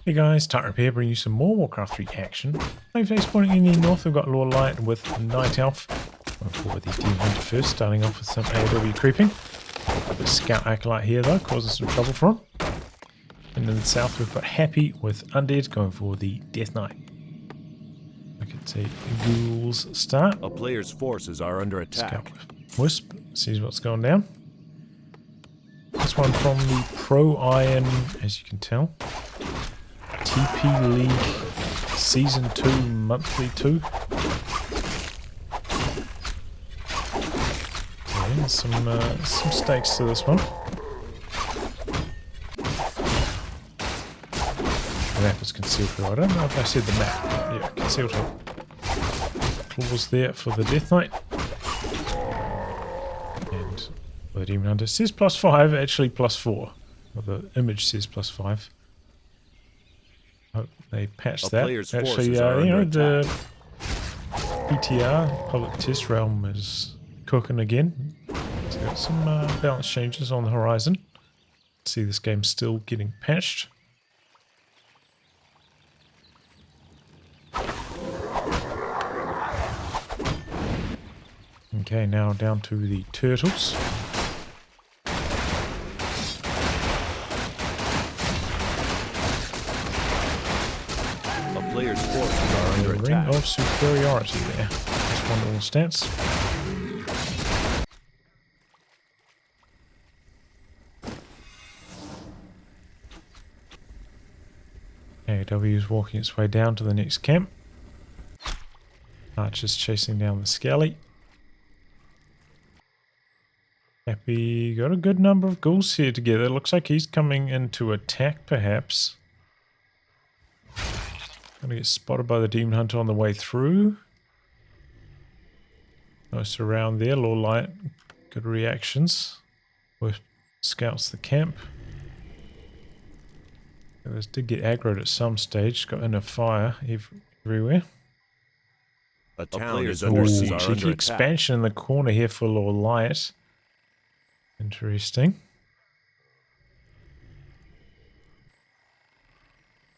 Hey guys, Tarp here, bringing you some more Warcraft 3 action. Today spawning in the north, we've got Lawliet with Night Elf. Going for the Demon Hunter first, starting off with some AOW creeping. The Scout Acolyte here though, causing some trouble for him. And in the south we've got Happy with Undead, going for the Death Knight. Look at the Ghouls start. A player's forces are under attack. Scout with Wisp, sees what's going down. This one from the ProIron, as you can tell. TP League Season 2 Monthly 2. Yeah, some stakes to this one. The map is concealed here. I don't know if I said the map. Yeah, concealed here. Claws there for the Death Knight. And the Demon Hunter says +5, actually +4. Well, the image says +5. Hope they patched that. Actually, you know, the PTR, Public Test Realm, is cooking again. It's got some balance changes on the horizon. See this game still getting patched. Okay, now down to the turtles. Players' forces are under Ring attack. of superiority there. That's one little stance. AW is walking its way down to the next camp. Archer's chasing down the Scally. Happy got a good number of ghouls here together. Looks like he's coming in to attack, perhaps. Gonna get spotted by the Demon Hunter on the way through. Nice around there. Lawliet, good reactions. With scouts the camp. This did get aggroed at some stage. Got in a fire everywhere. A Talons under siege. Cheeky expansion in the corner here for Lawliet. Interesting.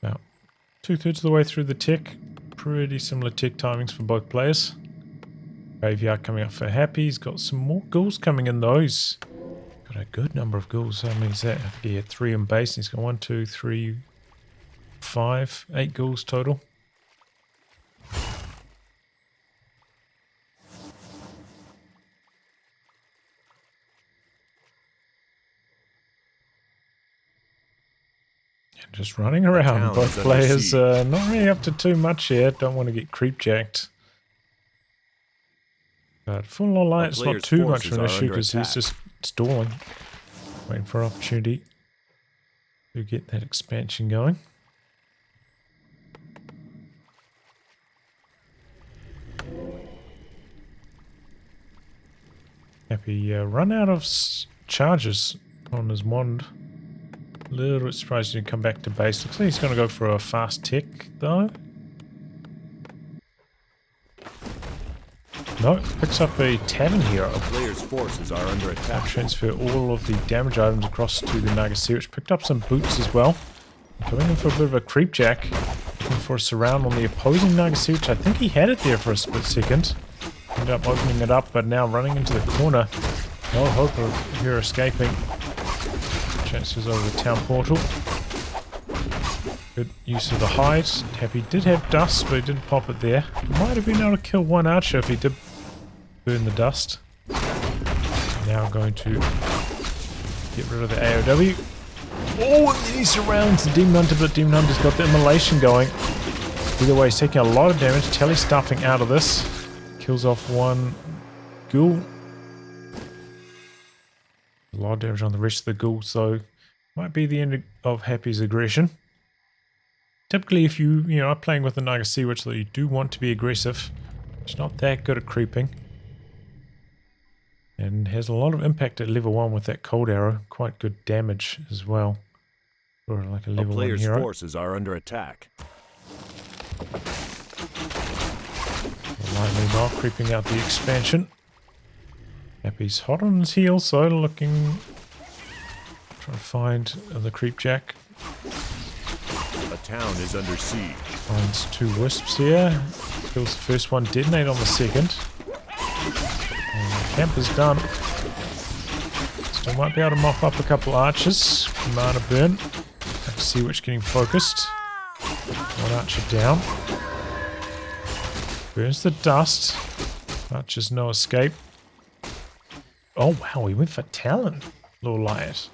About 2/3 of the way through the tick. Pretty similar tick timings for both players. Graveyard coming up for Happy. He's got some more ghouls coming in those. Got a good number of ghouls. How many is that? I think he had 3 in base. He's got 1, 2, 3, 5, 8 ghouls total. Just running around. Both players not really up to too much here. Don't want to get creep jacked. But full Lawliet's not too much of an issue because he's just stalling. Waiting for an opportunity to get that expansion going. Happy run out of charges on his wand. A little bit surprised he didn't come back to base. Looks like he's going to go for a fast tick, though. No, picks up a tavern hero. Players' forces are under attack. Transfer all of the damage items across to the Nagasirich. Picked up some boots as well. Coming in for a bit of a creep jack. Looking for a surround on the opposing Nagasirich. I think he had it there for a split second. Ended up opening it up, but now running into the corner. No hope of her escaping. Chances over the town portal. Good use of the hide. Happy did have dust, but he didn't pop it there. Might have been able to kill one archer if he did burn the dust. Now going to get rid of the AOW. Oh, and then he surrounds the Demon Hunter, but Demon Hunter's got the immolation going. Either way, he's taking a lot of damage. Telly stuffing out of this. Kills off one ghoul. A lot of damage on the rest of the ghouls, so might be the end of Happy's aggression. Typically, if you are playing with the Nagasirich, that you do want to be aggressive. It's not that good at creeping. And has a lot of impact at level 1 with that cold arrow. Quite good damage as well. For like a level 1 hero. Players' forces are under attack. Lightning now creeping out the expansion. Happy's hot on his heels, so looking... Trying to find the creep jack. A town is under siege. Finds 2 wisps here. Kills the first one, detonate on the second. And the camp is done. Still might be able to mop up a couple archers. Mana burn. Have to see which getting focused. 1 archer down. Burns the dust. Archers no escape. Oh wow, he went for Talon. Lawliet.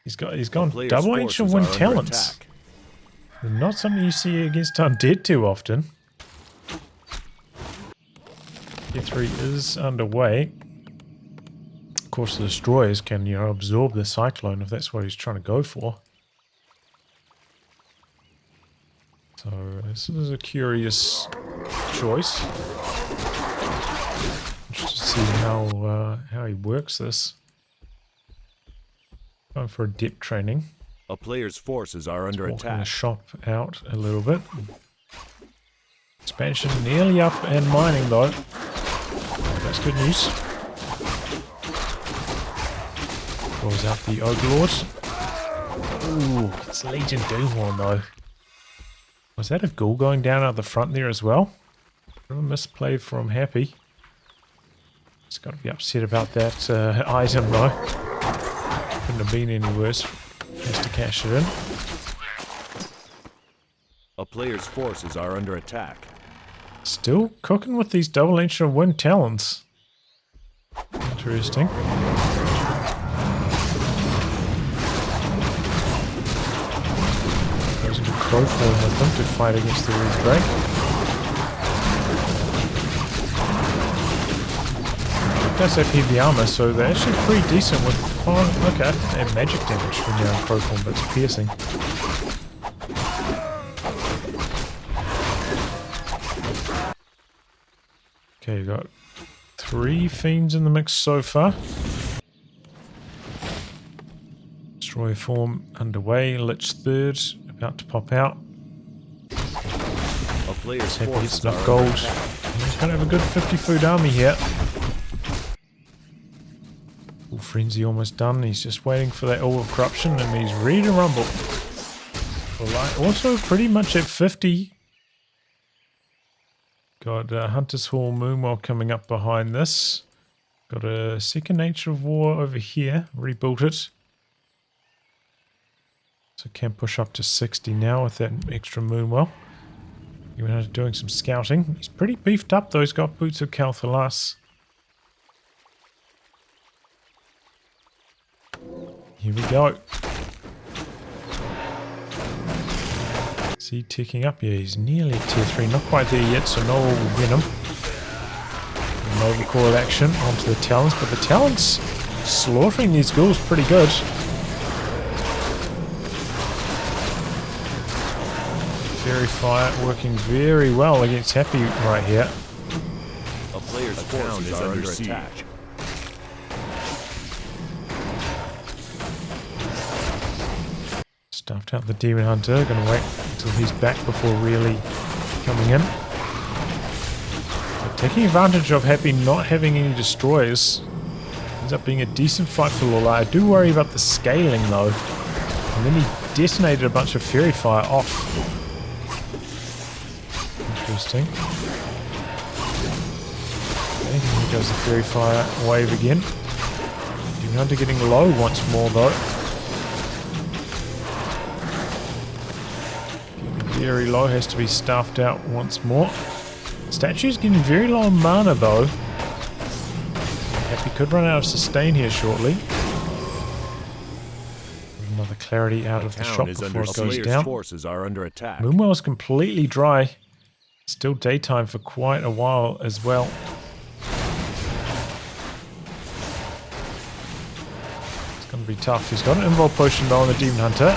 He's gone double ancient wind talents. Not something you see against Undead too often. Tier 3 is underway. Of course the destroyers can, you know, absorb the cyclone if that's what he's trying to go for. So this is a curious choice. Interested to see how he works this. Going for a depth training. A player's forces are under Walking the attack. shop out a little bit. Expansion nearly up and mining though. That's good news. Pulls out the Overlord. Ooh, it's Legion Doomhorn though. Was that a ghoul going down out the front there as well? A misplay from Happy. He's got to be upset about that item though. Couldn't have been any worse. Has to cash it in. A player's forces are under attack. Still cooking with these double ancient wind talons. Interesting. Goes into crow form with them to fight against the red drake. It does have heavy armor, so they're actually pretty decent with... Oh, okay, they have magic damage when you're in crow form, but it's piercing. Okay, you got 3 fiends in the mix so far. Destroyer form underway. Lich third, about to pop out. A player's Happy forces gets are enough under gold. attack. He's going to have a good 50 food army here. Full frenzy almost done. He's just waiting for that orb of corruption and he's ready to rumble. Also pretty much at 50. Got Hunter's Hall Moonwell coming up behind this. Got a Second Nature of War over here. Rebuilt it. So can push up to 60 now with that extra Moonwell. Even doing some scouting. He's pretty beefed up though. He's got Boots of Calthalas. Here we go. Is he ticking up? Yeah, he's nearly tier 3. Not quite there yet, so no Venom. Nova Coil action onto the Talons, but the Talons slaughtering these ghouls pretty good. Fairy Fire working very well against Happy right here. A player's forces are under attack. Stuffed out the Demon Hunter. Gonna wait until he's back before really coming in. But taking advantage of Happy not having any destroyers. Ends up being a decent fight for Lawliet. I do worry about the scaling though. And then he detonated a bunch of Fairy Fire off. Interesting. Okay, here goes the Fairy Fire wave again. Demon Hunter getting low once more though. Very low, has to be stuffed out once more. Statue's getting very low on mana though. Happy could run out of sustain here shortly. Another clarity out of the shop before it goes down. Forces are under attack. Moonwell is completely dry. Still daytime for quite a while as well. It's going to be tough. He's got an Invul Potion though on the Demon Hunter.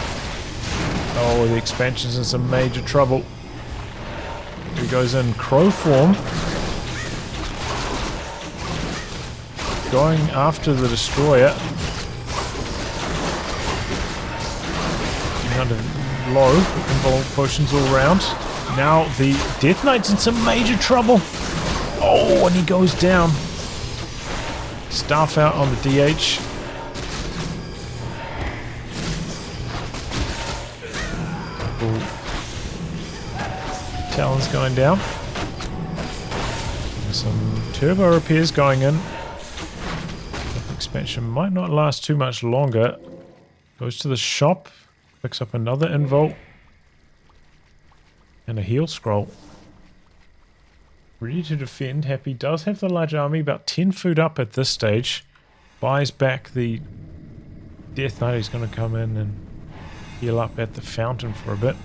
Oh, the expansion's in some major trouble. He goes in crow form. Going after the destroyer. Kind of low. Invul Potions all around. Now the Death Knight's in some major trouble. Oh, and he goes down. Staff out on the DH. couple Talons going down. And some turbo repairs going in. The expansion might not last too much longer. Goes to the shop, picks up another involt and a heal scroll. Ready to defend. Happy does have the large army, about 10 food up at this stage. Buys back the Death Knight. He's going to come in and heal up at the fountain for a bit.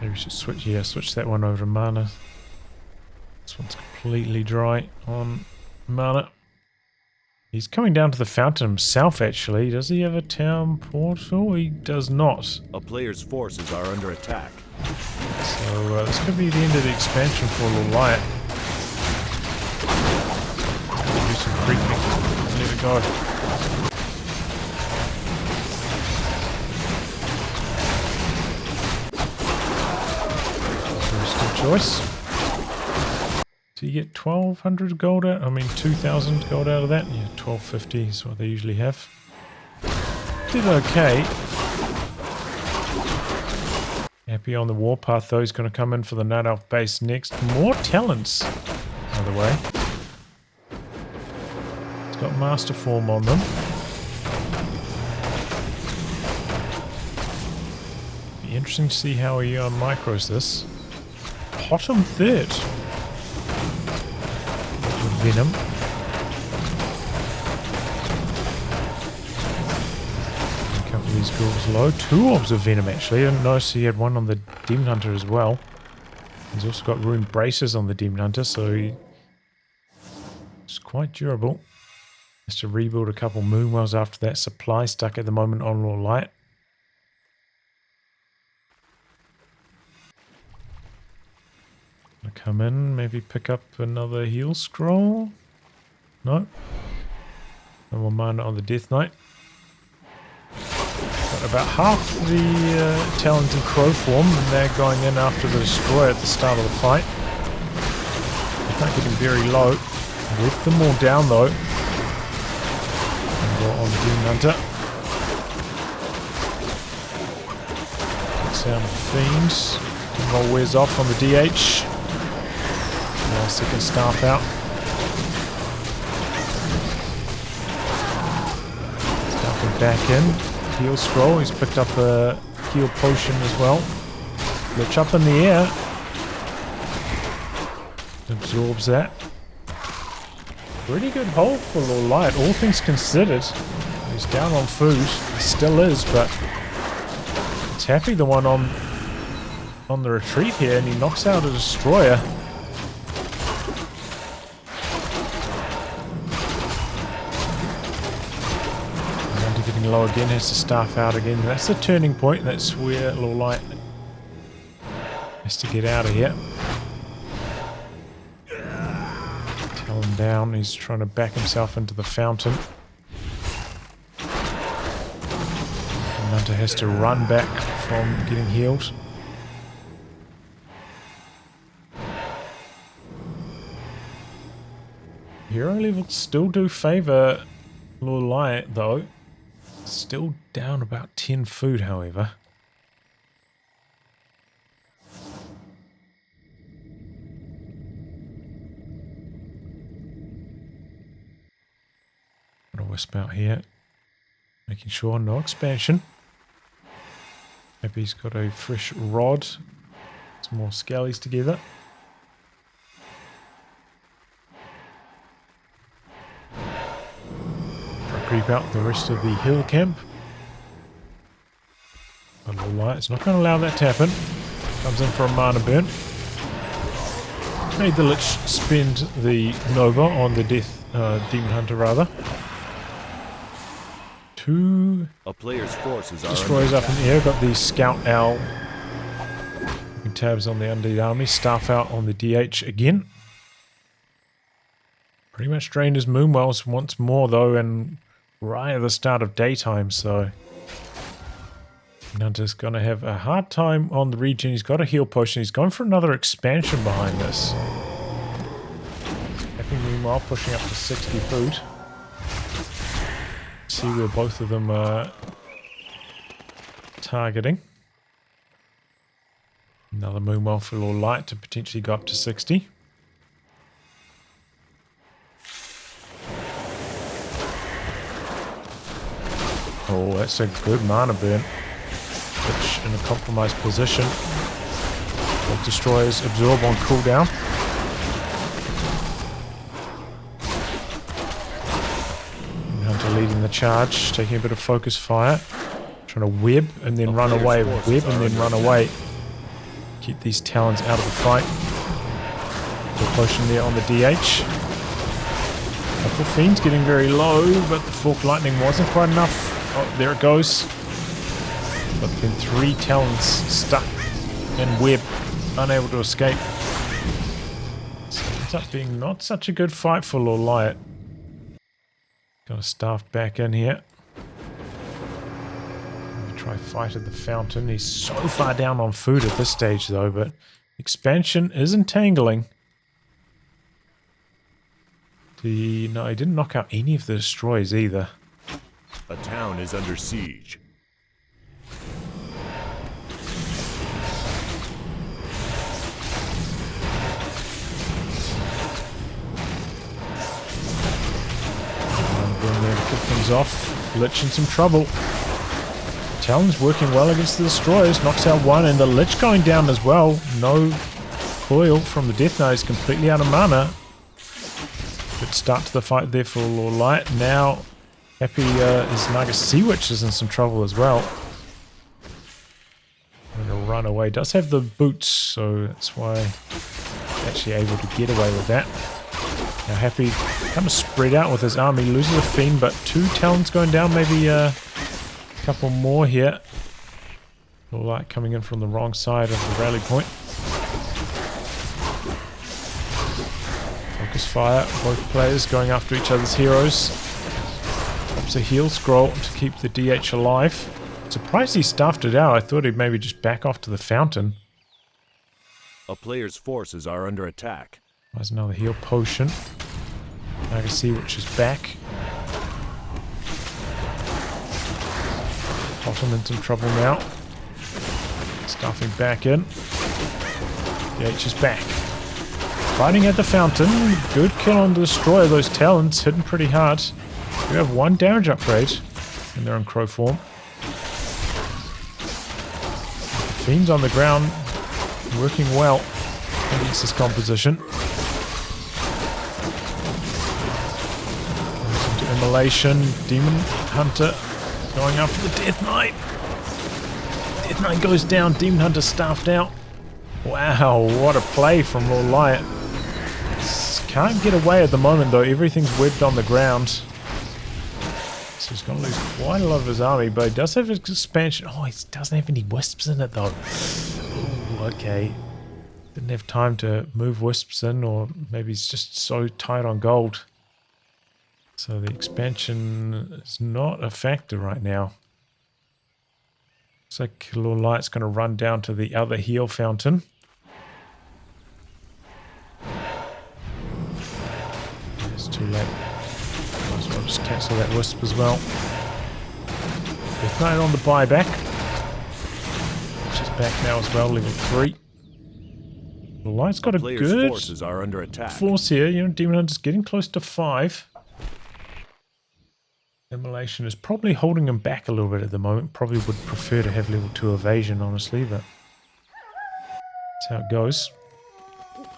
Maybe we should switch, yeah, switch that one over to mana. This one's completely dry on mana. He's coming down to the fountain himself, actually. Does he have a town portal? He does not. A player's forces are under attack. So this could be the end of the expansion for Lawliet. Do some creeping. Let it go. First choice. Do you get 1,200 gold out? I mean 2,000 gold out of that? Yeah, 1,250 is what they usually have. Did okay. Happy on the warpath though. He's going to come in for the Night Elf base next. More Talons, by the way. He's got Master Form on them. Be interesting to see how he micros this. Bottom third. Venom. A couple of these ghouls low. 2 orbs of Venom actually. I didn't notice he had one on the Demon Hunter as well. He's also got rune braces on the Demon Hunter, so he's quite durable. Has to rebuild a couple Moonwells after that. Supply stuck at the moment on Lawliet. Come in, maybe pick up another heal scroll. No. No more mana on the Death Knight. Got about half the Talons in Crow form, and they're going in after the Destroyer at the start of the fight. They can't get him very low. Left them all down though. And go on the Demon Hunter. Sound of Fiends. Roll wears off on the DH. Second staff out. Staffing back in. Heal scroll. He's picked up a heal potion as well. Lich up in the air. Absorbs that. Pretty good hold for Lawliet, all things considered. He's down on food. He still is, but it's Happy the one on the retreat here, and he knocks out a Destroyer. Low again, has to staff out again. That's the turning point. That's where Lawliet has to get out of here. Tell him down. He's trying to back himself into the fountain. And Hunter has to run back from getting healed. Hero levels still do favour Lawliet though. Still down about 10 food, however. Got a wisp out here. Making sure no expansion. Maybe he's got a fresh rod. Some more skellies together. Creep out the rest of the hill camp. But Lawliet's not going to allow that to happen. Comes in for a mana burn. Made the Lich spend the Nova on the Demon Hunter rather. 2 a player's forces are Destroyers up in the air. Got the Scout Owl. Tabs on the Undead army. Staff out on the DH again. Pretty much drained his Moonwells once more though, and right at the start of daytime, so Hunter's gonna have a hard time on the regen. He's got a heal potion. He's going for another expansion behind this. Happy meanwhile pushing up to 60 food. See where both of them targeting. Another Moonwell for Lawliet to potentially go up to 60. Oh, that's a good mana burn. Which in a compromised position. Both destroyers absorb on cooldown. Hunter leading the charge, taking a bit of focus fire. Trying to web and then run away. Web and then run away. Keep these Talons out of the fight. Good potion there on the DH. Couple Fiends getting very low, but the Fork Lightning wasn't quite enough. Oh, there it goes. But then 3 Talons stuck in web, unable to escape. So it ends up being not such a good fight for Lawliet. Got a staff back in here. Try fight at the fountain. He's so far down on food at this stage though, but expansion is entangling. No, he didn't knock out any of the destroyers either. A town is under siege. Going there to kick things off. Lich in some trouble. Talons working well against the destroyers. Knocks out one, and the Lich going down as well. No coil from the Death Knight is completely out of mana. Good start to the fight there for Lawliet. Now Happy is Naga Sea Witch is in some trouble as well. Going to run away. Does have the boots, so that's why actually able to get away with that. Now Happy kind of spread out with his army. Loses a Fiend, but 2 Talons going down. Maybe a couple more here. Lawliet coming in from the wrong side of the rally point. Focus fire. Both players going after each other's heroes. Pops a heal scroll to keep the DH alive. Surprised he stuffed it out. I thought he'd maybe just back off to the fountain. A player's forces are under attack. There's another heal potion. I can see which is back. Bottom in some trouble now. Stuffing back in. The H is back. Fighting at the fountain. Good kill on the destroyer. Those Talons hitting pretty hard. We have 1 damage upgrade. And they're in crow form. Fiends on the ground. Working well against this composition. Into immolation. Demon Hunter going after the Death Knight. Death Knight goes down. Demon Hunter staffed out. Wow, what a play from Lawliet. Can't get away at the moment though. Everything's webbed on the ground. So he's going to lose quite a lot of his army, but he does have his expansion. Oh, he doesn't have any wisps in it though. Ooh, okay. Didn't have time to move wisps in, or maybe he's just so tight on gold. So the expansion is not a factor right now. Looks like Lawliet's going to run down to the other heal fountain. It's too late. Might as well just cancel that wisp as well. Death Knight on the buyback. Which is back now as well, level 3. Lawliet's got a good forces are under attack. Force here. You know, Demon Hunter's getting close to 5. Immolation is probably holding him back a little bit at the moment. Probably would prefer to have level 2 evasion, honestly, but that's how it goes.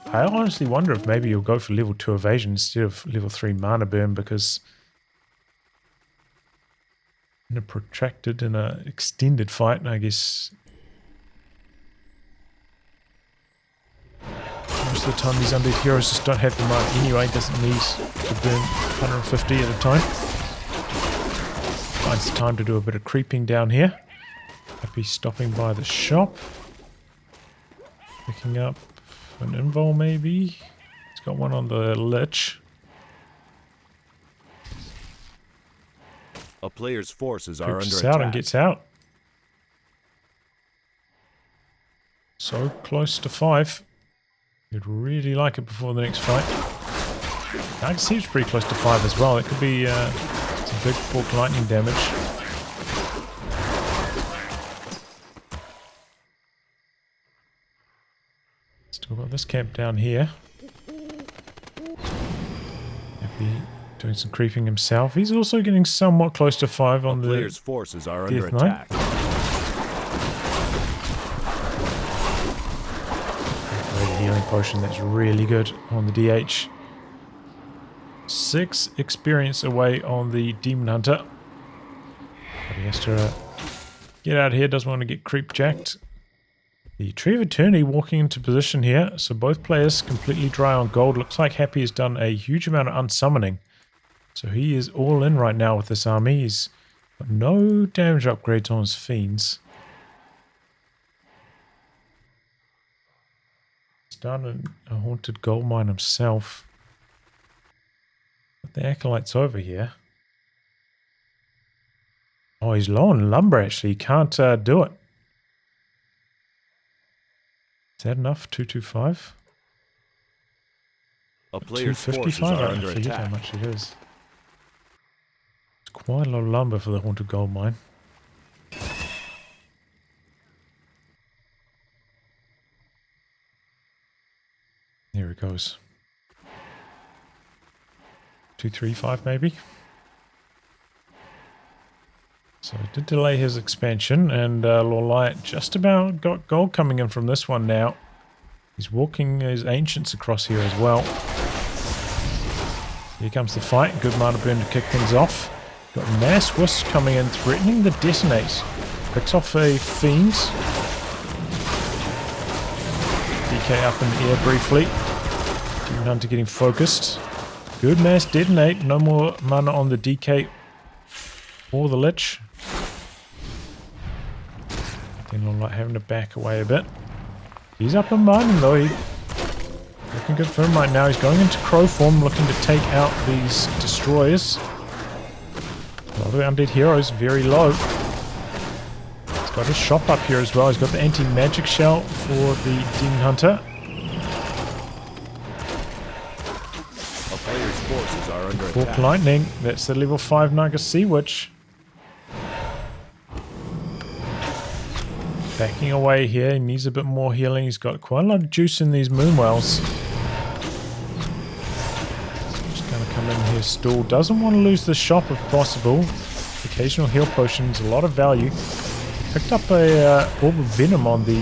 I honestly wonder if maybe you'll go for level 2 evasion instead of level 3 mana burn, because in a protracted and a extended fight, I guess most of the time these undead heroes just don't have the mana anyway. Doesn't need to burn 150 at a time. Finds the time to do a bit of creeping down here. Happy stopping by the shop. Picking up an invul maybe. He's got one on the Lich. A player's forces are under Creeps attack. out and gets out. So close to 5. You'd really like it before the next fight. I can see it's pretty close to 5 as well. It could be some big fork lightning damage. we've got this camp down here. Happy doing some creeping himself. He's also getting somewhat close to 5 on the player's forces are under Death Knight. attack. Great healing potion, that's really good on the DH. 6 experience away on the Demon Hunter. But he has to get out of here, doesn't want to get creep jacked. The Tree of Eternity walking into position here, so both players completely dry on gold. Looks like Happy has done a huge amount of unsummoning. So he is all in right now with this army. He's got no damage upgrades on his fiends. Started a haunted gold mine himself. But the Acolyte's over here. Oh, he's low on lumber actually. He can't do it. Is that enough? 225? A player's forces 255? are I under forget attack. how much it is. It's quite a lot of lumber for the haunted gold mine. There it goes. 235 maybe. So it did delay his expansion, and Lawliet just about got gold coming in from this one now. He's walking his ancients across here as well. Here comes the fight. Good mana burn to kick things off. Got mass wisps coming in, threatening the detonate. Picks off a fiend. DK up in the air briefly. Demon Hunter getting focused. Good mass detonate. No more mana on the DK or the Lich. Then Lawliet having to back away a bit. He's up and mining though. He's looking good for him right now. He's going into crow form, looking to take out these destroyers. A lot of undead heroes, very low. He's got his shop up here as well. He's got the anti-magic shell for the Demon Hunter. A player's forces are under Fork attack. Lightning. That's the level 5 Naga Sea Witch. Backing away here. He needs a bit more healing. He's got quite a lot of juice in these Moonwells. Just going to come in here. Stall doesn't want to lose the shop if possible. Occasional heal potions, a lot of value. Picked up a Orb of Venom on the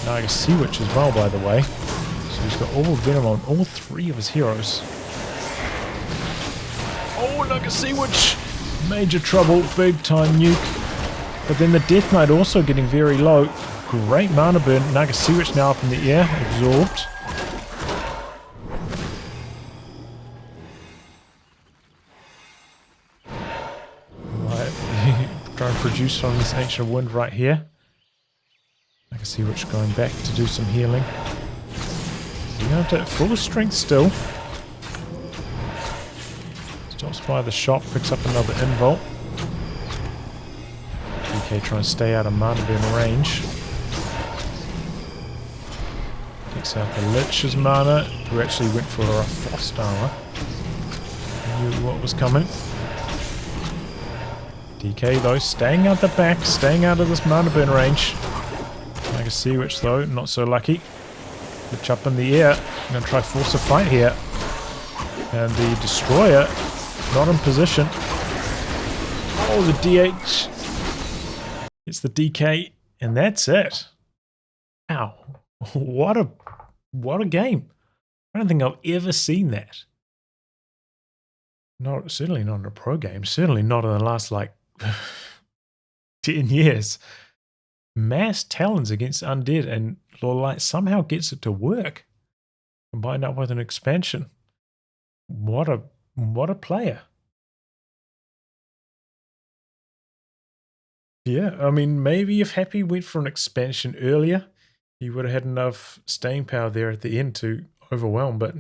Naga Sea Witch as well, by the way. So he's got Orb of Venom on all 3 of his heroes. Oh, Naga Sea Witch! Major trouble, big time nuke. But then the Death Knight also getting very low. Great mana burn. Naga Sea Witch now up in the air, absorbed. Right, try and produce on this Ancient Wind right here. Naga Sea Witch going back to do some healing. You have to full strength still. Stops by the shop, picks up another invult. DK trying to stay out of mana burn range. Takes out the Lich's mana, who actually went for a Frost Armor. Knew what was coming. DK though, staying out the back, staying out of this mana burn range. Naga Sea Witch though, not so lucky. Lich up in the air. I'm going to try force a fight here. And the Destroyer, not in position. Oh, the DH. It's the DK, and that's it. Wow. What a game. I don't think I've ever seen that. Certainly not in a pro game. Certainly not in the last, 10 years. Mass Talons against Undead, and Lawliet somehow gets it to work. Combined up with an expansion. What a player. Yeah, I mean, maybe if Happy went for an expansion earlier, he would have had enough staying power there at the end to overwhelm, but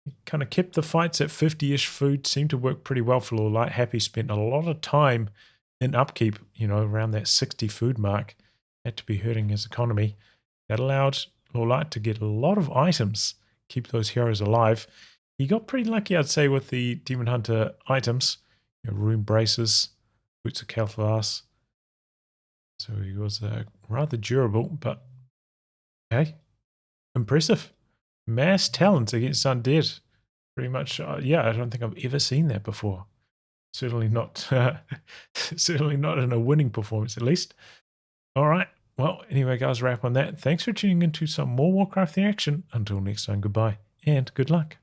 he kind of kept the fights at 50-ish food, seemed to work pretty well for Lawliet. Happy spent a lot of time in upkeep, around that 60 food mark. Had to be hurting his economy. That allowed Lawliet to get a lot of items, keep those heroes alive. He got pretty lucky, I'd say, with the Demon Hunter items. Rune braces, boots of Calthas. So he was rather durable, but okay. Impressive. Mass Talons against Undead. Pretty much, yeah, I don't think I've ever seen that before. Certainly not, certainly not in a winning performance, at least. All right. Well, anyway, guys, wrap on that. Thanks for tuning into some more Warcraft the action. Until next time, goodbye and good luck.